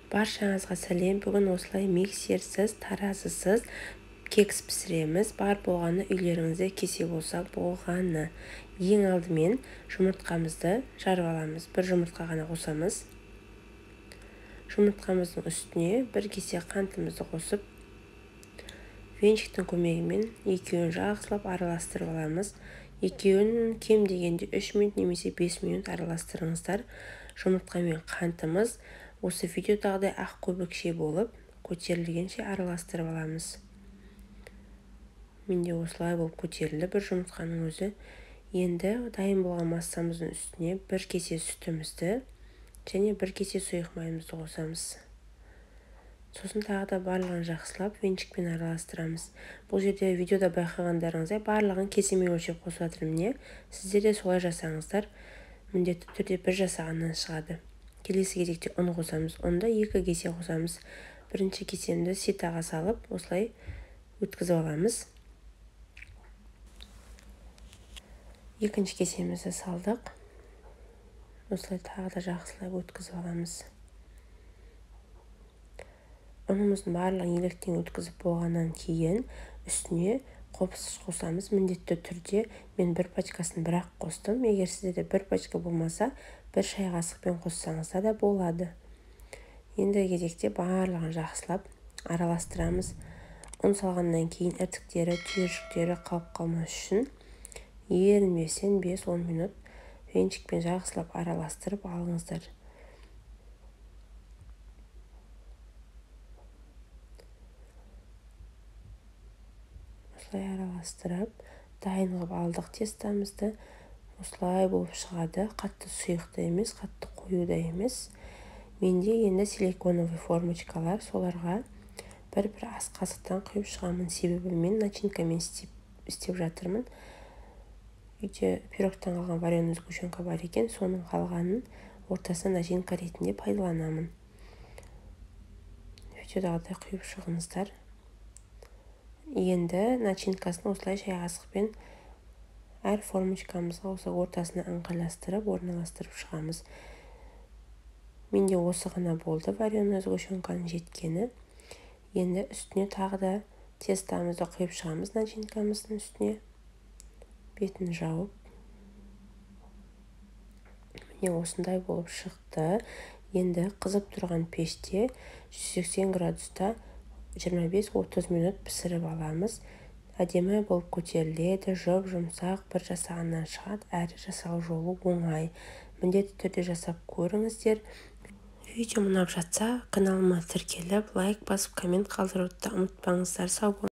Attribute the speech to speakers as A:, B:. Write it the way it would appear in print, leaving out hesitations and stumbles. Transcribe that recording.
A: Баршаңызға сәлем. Бүгін осылай миксерсіз, таразысыз кекс пісіреміз. Бар болғаны үйлеріңізде кесе болса болғаны. Ең алдымен жұмыртқамызды жарып аламыз. Бір жұмыртқа ғана қосамыз. Жұмыртқамыздың үстіне бір кесе қантымызды қосып, венчиктің көмегімен екеуін жақсылап араластырып аламыз. Екеуін кем дегенде 3 минут немесе 5 минут араластырыңыздар. Жұмыртқа мен қантымыз осы видеодағыдай ақ көбікше болып көтерілгенше араластырып аламыз. Менде осылай болып көтерілді бір жұмыртқаның өзі. Енді дайын болған массамыздың үстіне бір кесе сүтімізді және бір кесе сұйық майымызды қосамыз. Сосын тағы да барлығын жақсылап венчикпен араластырамыз. Бұл жерде видеода байқағандарыңыздай барлығын кесемен өлшеп қосып жатырмын. Сіздер де солай жасаңыздар. Міндетті түрде бір жасағаннан шығады. Келесі кезекте ұн қосамыз. Ұнда 2 кесе қосамыз. Бірінші кесемді ситаға салып, осылай өткізіп аламыз. Екінші кесемізді салдық. Осылай тағы да жақсылап өткізіп аламыз. Ұнымыздың барлығын електен өткізіп болғаннан кейін үстіне қопсыш қосамыз. Міндетті түрде мен бір пачкасын бірақ қостым. Егер сізде бір пачка болмаса, бір шай қасықпен қоссаңызда да болады. Енді кезекте барлығын жақсылап араластырамыз. Ұн салғаннан кейін іртіктері, түйіршіктері қалып қалмас үшін ерінбестен 5-10 минут венчикпен жақсылап араластырып алыңыздар. Осылай араластырып, дайын қылып алдық тестамызды. Осылай болып шығады. Қатты сұйықты емес, қатты қою да емес. Менде енді силиконовый формочкалар, соларға бір-бір ас қасықтан құйып шығамын. Себебі мен начинкамен істеп жатырмын. Үйде пирогтан қалған вареный сгущенка бар екен, соның қалғанын ортасына начинка ретінде пайдаланамын. Видеодағыдай құйып шығыңыздар. Енді начинкасын осылай шай қасықпен әр формочкамызға осы ортасына ыңғайластырып, орналастырып шығамыз. Менде осы ғана болды вареный сгущенканың жеткені. Енді үстіне тағы да тестамызды құйып шығамыз начинкамыздың үстіне. Бетін жауып. Міне осындай болып шықты. Енді қызып тұрған пеште 180 градуста 25-30 минут пісіріп аламыз. Әдемі болып көтеріледі, жұмсақ бір жасағаннан шығады, әрі жасау жолы оңай. Міндетті түрде жасап көріңіздер. Видео ұнап жатса, каналыма тіркеліп, лайк басып, коммент қалдыруды ұмытпаңыздар. Сау болыңыздар.